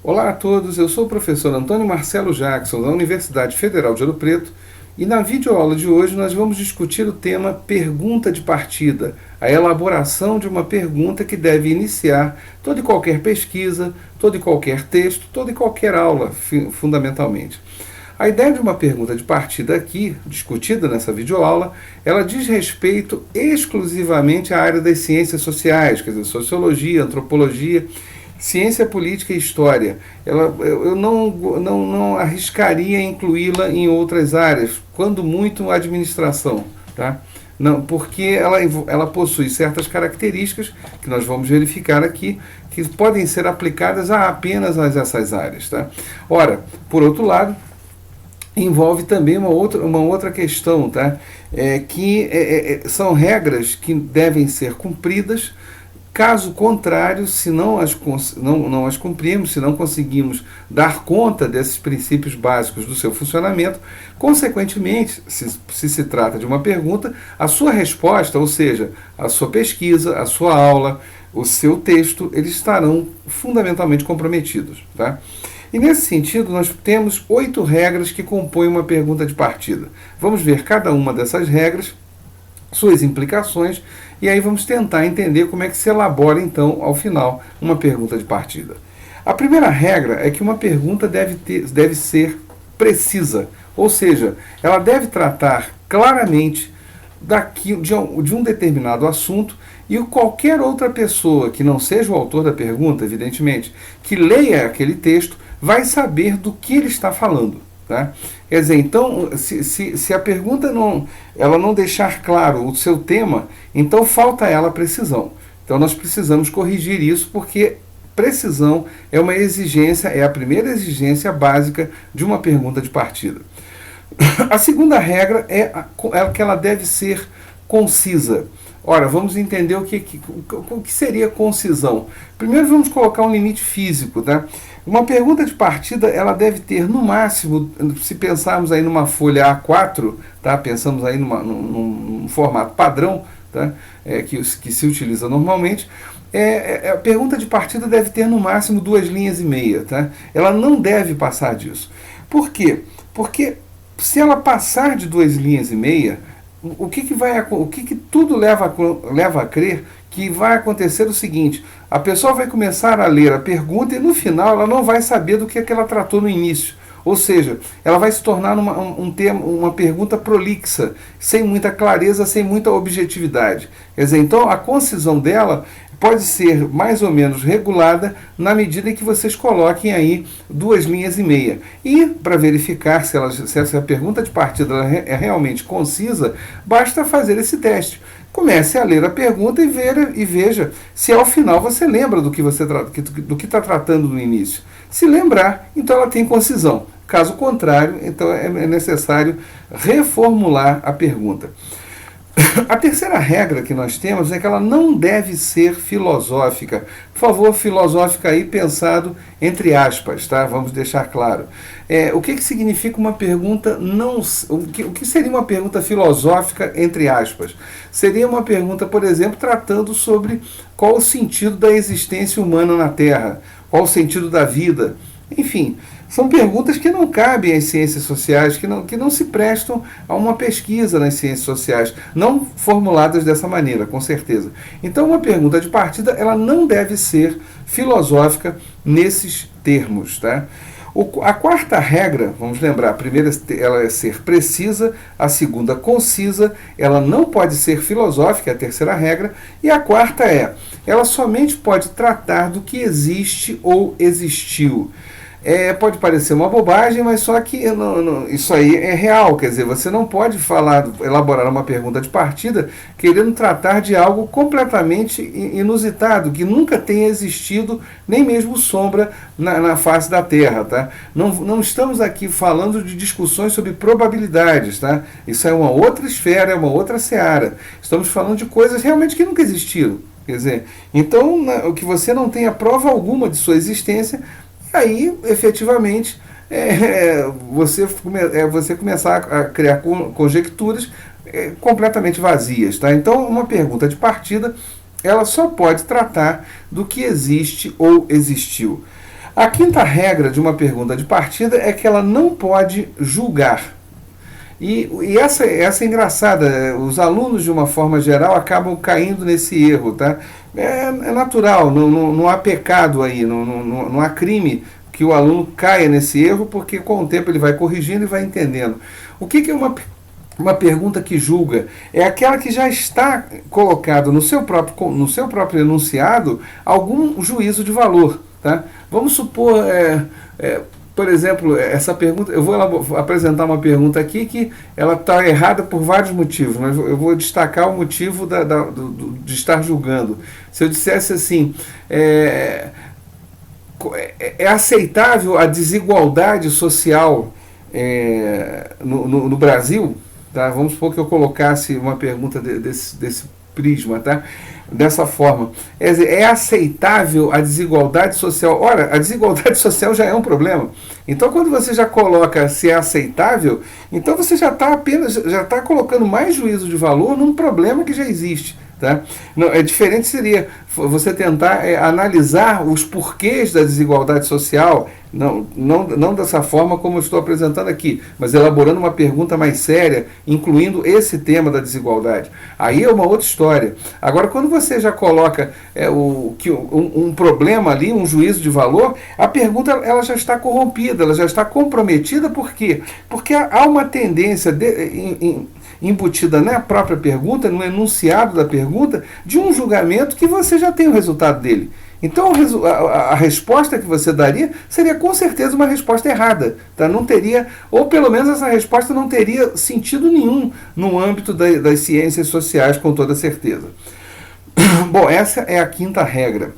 Olá a todos, eu sou o professor Antônio Marcelo Jackson, da Universidade Federal de Ouro Preto, e na videoaula de hoje nós vamos discutir o tema pergunta de partida, a elaboração de uma pergunta que deve iniciar toda e qualquer pesquisa, todo e qualquer texto, toda e qualquer aula, fundamentalmente. A ideia de uma pergunta de partida aqui, discutida nessa videoaula, ela diz respeito exclusivamente à área das ciências sociais, quer dizer, sociologia, antropologia, ciência política e história. Eu não arriscaria incluí-la em outras áreas, quando muito administração, tá? Não, porque ela possui certas características que nós vamos verificar aqui, que podem ser aplicadas a apenas essas áreas, tá? Ora, por outro lado, envolve também uma outra questão, tá? São regras que devem ser cumpridas. Caso contrário, se não as cumprirmos, se não conseguimos dar conta desses princípios básicos do seu funcionamento, consequentemente, se trata de uma pergunta, a sua resposta, ou seja, a sua pesquisa, a sua aula, o seu texto, eles estarão fundamentalmente comprometidos, tá? E nesse sentido, nós temos 8 regras que compõem uma pergunta de partida. Vamos ver cada uma dessas regras, suas implicações, e aí vamos tentar entender como é que se elabora, então, ao final, uma pergunta de partida. A primeira regra é que uma pergunta deve ser precisa, ou seja, ela deve tratar claramente de um determinado assunto, e qualquer outra pessoa que não seja o autor da pergunta, evidentemente, que leia aquele texto, vai saber do que ele está falando. Tá? Quer dizer, então, se a pergunta ela não deixar claro o seu tema, então falta a ela precisão. Então nós precisamos corrigir isso, porque precisão é uma exigência, é a primeira exigência básica de uma pergunta de partida. A segunda regra é que ela deve ser concisa. Ora, vamos entender o que seria concisão. Primeiro vamos colocar um limite físico, tá? Uma pergunta de partida, ela deve ter no máximo, se pensarmos aí numa folha A4, tá? Pensamos aí num formato padrão, tá? Que se utiliza normalmente, a pergunta de partida deve ter no máximo 2,5 linhas, tá? Ela não deve passar disso. Por quê? Porque se ela passar de 2,5 linhas, o que tudo leva a crer que vai acontecer o seguinte: a pessoa vai começar a ler a pergunta e no final ela não vai saber do que ela tratou no início. Ou seja, ela vai se tornar uma pergunta prolixa, sem muita clareza, sem muita objetividade. Quer dizer, então a concisão dela pode ser mais ou menos regulada na medida em que vocês coloquem aí 2,5 linhas. E para verificar se essa pergunta de partida é realmente concisa, basta fazer esse teste. Comece a ler a pergunta e veja se ao final você lembra do que está tratando no início. Se lembrar, então ela tem concisão. Caso contrário, então é necessário reformular a pergunta. A terceira regra que nós temos é que ela não deve ser filosófica. Por favor, filosófica aí pensado entre aspas, tá? Vamos deixar claro. O que significa uma pergunta não... O que seria uma pergunta filosófica entre aspas? Seria uma pergunta, por exemplo, tratando sobre qual o sentido da existência humana na Terra, qual o sentido da vida, enfim... São perguntas que não cabem às ciências sociais, que não se prestam a uma pesquisa nas ciências sociais, não formuladas dessa maneira, com certeza. Então, uma pergunta de partida, ela não deve ser filosófica nesses termos, tá? A quarta regra, vamos lembrar, a primeira ela é ser precisa, a segunda concisa, ela não pode ser filosófica, é a terceira regra, e a quarta ela somente pode tratar do que existe ou existiu. Pode parecer uma bobagem, mas só que isso aí é real, quer dizer, você não pode elaborar uma pergunta de partida querendo tratar de algo completamente inusitado, que nunca tenha existido, nem mesmo sombra na face da Terra, tá? Não estamos aqui falando de discussões sobre probabilidades, tá? Isso é uma outra esfera, é uma outra seara. Estamos falando de coisas realmente que nunca existiram, quer dizer, então, o que você não tenha prova alguma de sua existência, aí, efetivamente, você começar a criar conjecturas completamente vazias. Tá? Então, uma pergunta de partida, ela só pode tratar do que existe ou existiu. A quinta regra de uma pergunta de partida é que ela não pode julgar. E essa é engraçada, os alunos, de uma forma geral, acabam caindo nesse erro, tá? É natural, não há pecado aí, não há crime que o aluno caia nesse erro, porque com o tempo ele vai corrigindo e vai entendendo. O que é uma pergunta que julga? É aquela que já está colocado no seu próprio enunciado algum juízo de valor, tá? Vamos supor, por exemplo, essa pergunta, eu vou apresentar uma pergunta aqui que ela está errada por vários motivos, mas eu vou destacar o motivo de estar julgando. Se eu dissesse assim, é aceitável a desigualdade social no Brasil? Tá? Vamos supor que eu colocasse uma pergunta desse prisma, tá? Dessa forma. É aceitável a desigualdade social? Ora, a desigualdade social já é um problema. Então, quando você já coloca se é aceitável, então você já está colocando mais juízo de valor num problema que já existe. Tá? Não, diferente seria você tentar analisar os porquês da desigualdade social, não dessa forma como eu estou apresentando aqui, mas elaborando uma pergunta mais séria, incluindo esse tema da desigualdade. Aí é uma outra história. Agora, quando você já coloca um problema ali, um juízo de valor, a pergunta ela já está corrompida, ela já está comprometida. Por quê? Porque há uma tendência embutida na própria pergunta, no enunciado da pergunta, de um julgamento que você já tem o resultado dele. Então a resposta que você daria seria com certeza uma resposta errada. Tá? Não teria, ou pelo menos essa resposta não teria sentido nenhum no âmbito das ciências sociais, com toda certeza. Bom, essa é a quinta regra.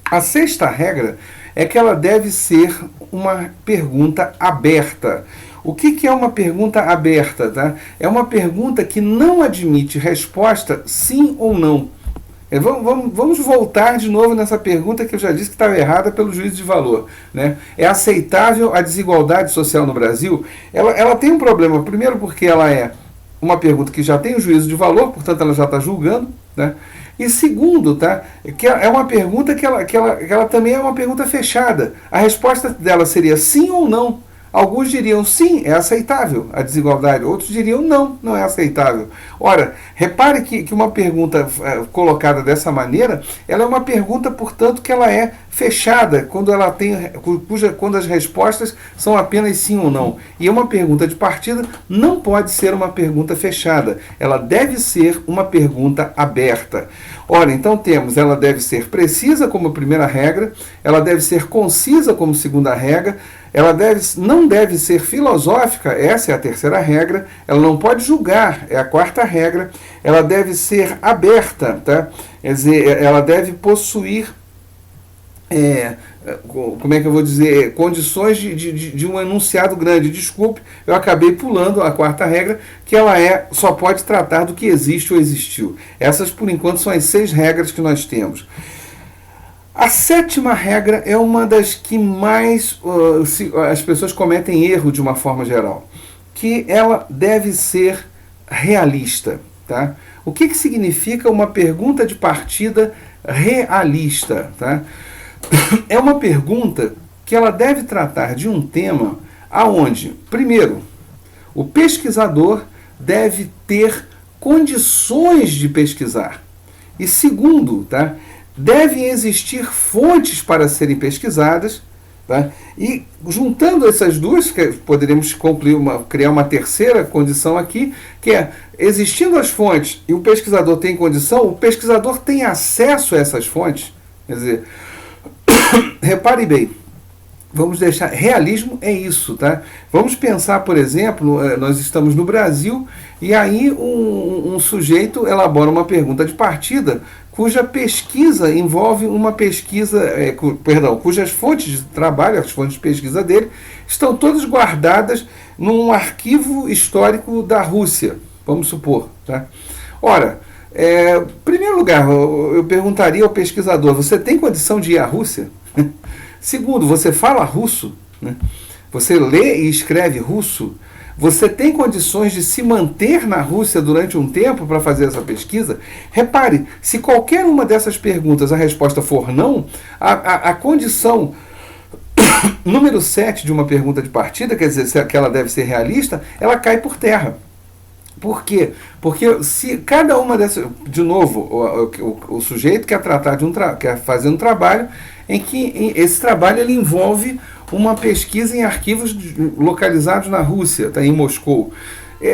A sexta regra é que ela deve ser uma pergunta aberta. O que é uma pergunta aberta? Tá? É uma pergunta que não admite resposta sim ou não. Vamos voltar de novo nessa pergunta que eu já disse que estava errada pelo juízo de valor. Né? É aceitável a desigualdade social no Brasil? Ela tem um problema, primeiro porque ela é uma pergunta que já tem o juízo de valor, portanto ela já está julgando. Né? E segundo, tá, que é uma pergunta que ela também é uma pergunta fechada. A resposta dela seria sim ou não. Alguns diriam sim, é aceitável a desigualdade. Outros diriam não é aceitável. Ora, repare que uma pergunta colocada dessa maneira, ela é uma pergunta, portanto, que ela é fechada, quando as respostas são apenas sim ou não. E uma pergunta de partida não pode ser uma pergunta fechada. Ela deve ser uma pergunta aberta. Ora, então ela deve ser precisa como primeira regra, ela deve ser concisa como segunda regra, ela não deve ser filosófica, essa é a terceira regra, ela não pode julgar, é a quarta regra, ela deve ser aberta, tá? Quer dizer, ela deve possuir, como é que eu vou dizer, condições de um enunciado grande. Desculpe, eu acabei pulando a quarta regra, que ela só pode tratar do que existe ou existiu. Essas, por enquanto, são as 6 regras que nós temos. A sétima regra é uma das que mais as pessoas cometem erro de uma forma geral, que ela deve ser realista. Tá? O que significa uma pergunta de partida realista? Tá? É uma pergunta que ela deve tratar de um tema aonde, primeiro, o pesquisador deve ter condições de pesquisar. E segundo, tá? Devem existir fontes para serem pesquisadas, tá? E juntando essas duas, que poderíamos criar uma terceira condição aqui, que é, existindo as fontes e o pesquisador tem condição, o pesquisador tem acesso a essas fontes. Quer dizer, repare bem, vamos deixar, realismo é isso, tá? Vamos pensar, por exemplo, nós estamos no Brasil e aí um sujeito elabora uma pergunta de partida cuja pesquisa envolve uma pesquisa, cujas fontes de trabalho, as fontes de pesquisa dele, estão todas guardadas num arquivo histórico da Rússia, vamos supor, tá? Ora, em primeiro lugar, eu perguntaria ao pesquisador, você tem condição de ir à Rússia? Segundo, você fala russo? Né? Você lê e escreve russo? Você tem condições de se manter na Rússia durante um tempo para fazer essa pesquisa? Repare, se qualquer uma dessas perguntas a resposta for não, a condição número 7 de uma pergunta de partida, quer dizer, se ela deve ser realista, ela cai por terra. Por quê? Porque se cada uma dessas... De novo, o sujeito quer tratar de quer fazer um trabalho em que esse trabalho ele envolve uma pesquisa em arquivos localizados na Rússia, tá, em Moscou.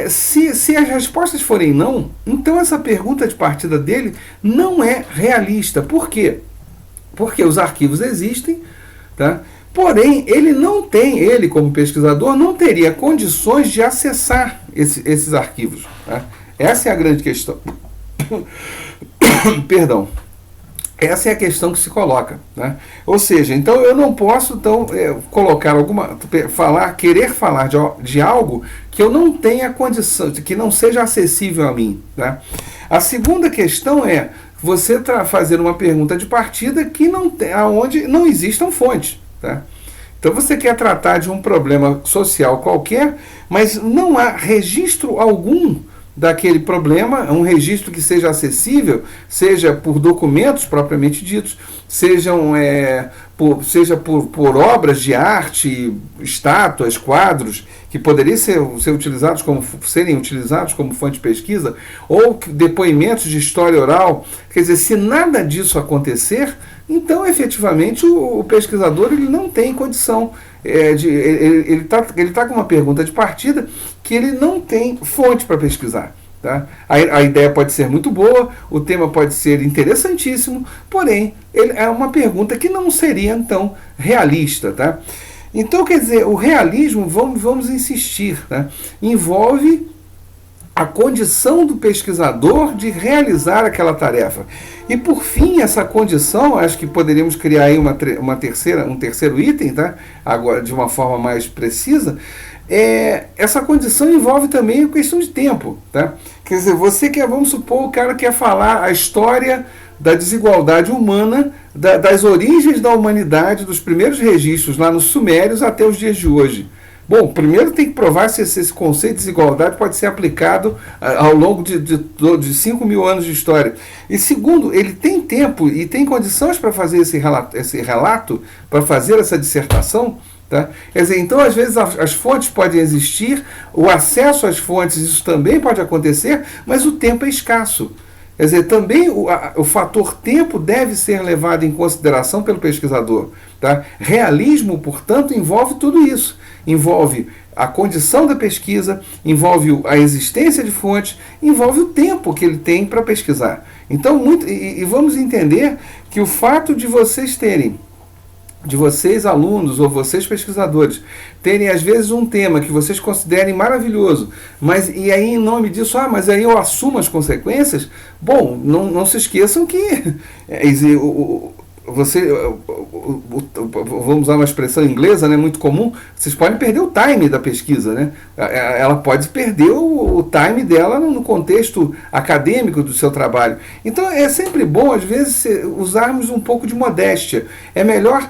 Se as respostas forem não, então essa pergunta de partida dele não é realista. Por quê? Porque os arquivos existem, tá? Porém, ele como pesquisador, não teria condições de acessar esses arquivos. Tá? Essa é a grande questão. Perdão. Essa é a questão que se coloca. Né? Ou seja, então eu não posso colocar querer falar de algo que eu não tenha condição, que não seja acessível a mim. Tá? A segunda questão é você fazer uma pergunta de partida onde não existam fontes. Tá? Então você quer tratar de um problema social qualquer, mas não há registro algum daquele problema, um registro que seja acessível, seja por documentos propriamente ditos, seja por obras de arte, estátuas, quadros, que poderiam serem utilizados como fonte de pesquisa, ou depoimentos de história oral. Quer dizer, se nada disso acontecer, então efetivamente o pesquisador ele não tem condição, ele está com uma pergunta de partida que ele não tem fonte para pesquisar. Tá? A ideia pode ser muito boa, o tema pode ser interessantíssimo, porém é uma pergunta que não seria então realista. Tá? Então, quer dizer, o realismo, vamos insistir, tá? Envolve a condição do pesquisador de realizar aquela tarefa. E por fim, essa condição, acho que poderíamos criar aí um terceiro item, tá? Agora de uma forma mais precisa, essa condição envolve também a questão de tempo. Tá? Quer dizer, vamos supor, o cara quer falar a história da desigualdade humana, das origens da humanidade, dos primeiros registros lá nos Sumérios até os dias de hoje. Bom, primeiro tem que provar se esse conceito de desigualdade pode ser aplicado ao longo de 5 mil anos de história. E segundo, ele tem tempo e tem condições para fazer esse relato, para fazer essa dissertação. Tá? Quer dizer, então às vezes as fontes podem existir, o acesso às fontes, isso também pode acontecer, mas o tempo é escasso. Quer dizer, também o fator tempo deve ser levado em consideração pelo pesquisador. Tá? Realismo, portanto, envolve tudo isso. Envolve a condição da pesquisa, envolve a existência de fontes, envolve o tempo que ele tem para pesquisar. Então, vamos entender que o fato de vocês alunos ou vocês pesquisadores terem às vezes um tema que vocês considerem maravilhoso, e aí em nome disso, mas aí eu assumo as consequências. Bom, não se esqueçam que vamos usar uma expressão inglesa, né, muito comum, vocês podem perder o time da pesquisa, né? Ela pode perder o time dela no contexto acadêmico do seu trabalho. Então é sempre bom, às vezes, usarmos um pouco de modéstia. É melhor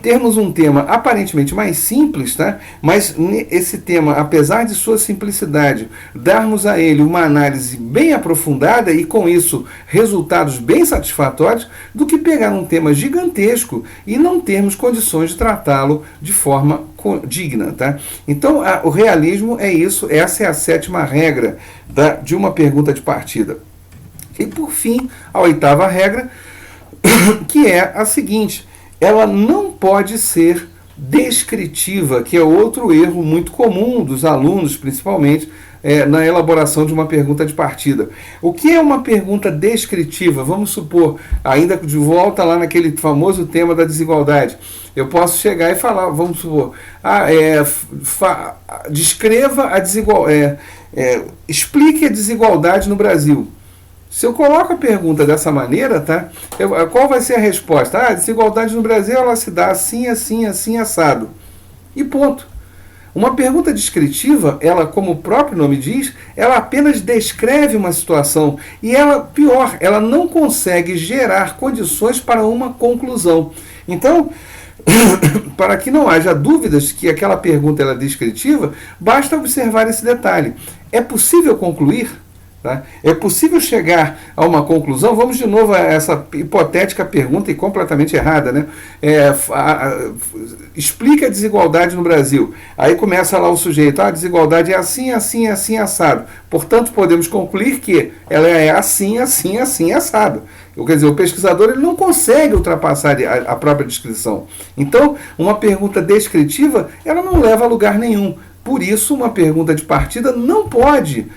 termos um tema aparentemente mais simples, tá? Mas esse tema, apesar de sua simplicidade, darmos a ele uma análise bem aprofundada e com isso resultados bem satisfatórios, do que pegar um tema gigantesco e não termos condições de tratá-lo de forma digna. Tá? Então o realismo é isso, essa é a 7ª regra de uma pergunta de partida. E por fim, a 8ª regra, que é a seguinte: ela não pode ser descritiva, que é outro erro muito comum dos alunos, principalmente, na elaboração de uma pergunta de partida. O que é uma pergunta descritiva? Vamos supor, ainda de volta lá naquele famoso tema da desigualdade, eu posso chegar e falar, vamos supor, descreva a desigualdade, explique a desigualdade no Brasil. Se eu coloco a pergunta dessa maneira, tá? Qual vai ser a resposta? A desigualdade no Brasil ela se dá assim, assim, assim, assado. E ponto. Uma pergunta descritiva, ela, como o próprio nome diz, ela apenas descreve uma situação. E pior, ela não consegue gerar condições para uma conclusão. Então, para que não haja dúvidas que aquela pergunta é descritiva, basta observar esse detalhe. É possível concluir? Tá? É possível chegar a uma conclusão? Vamos de novo a essa hipotética pergunta e completamente errada, né? Explica a desigualdade no Brasil. Aí começa lá o sujeito, a desigualdade é assim, assim, assim, assado. Portanto, podemos concluir que ela é assim, assim, assim, assado. Quer dizer, o pesquisador ele não consegue ultrapassar a própria descrição. Então, uma pergunta descritiva, ela não leva a lugar nenhum. Por isso, uma pergunta de partida não pode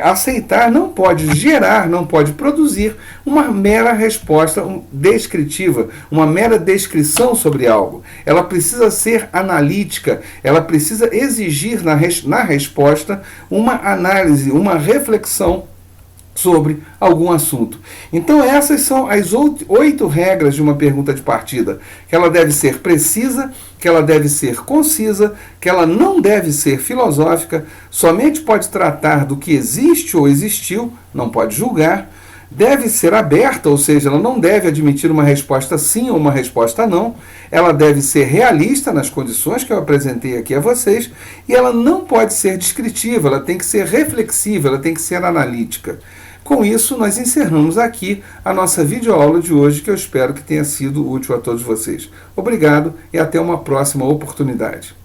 aceitar, não pode gerar, não pode produzir uma mera resposta descritiva, uma mera descrição sobre algo. Ela precisa ser analítica, ela precisa exigir na resposta uma análise, uma reflexão sobre algum assunto. Então essas são as 8 regras de uma pergunta de partida, que ela deve ser precisa, que ela deve ser concisa, que ela não deve ser filosófica, somente pode tratar do que existe ou existiu, não pode julgar, deve ser aberta, ou seja, ela não deve admitir uma resposta sim ou uma resposta não, ela deve ser realista nas condições que eu apresentei aqui a vocês, e ela não pode ser descritiva, ela tem que ser reflexiva, ela tem que ser analítica. Com isso, nós encerramos aqui a nossa videoaula de hoje, que eu espero que tenha sido útil a todos vocês. Obrigado e até uma próxima oportunidade.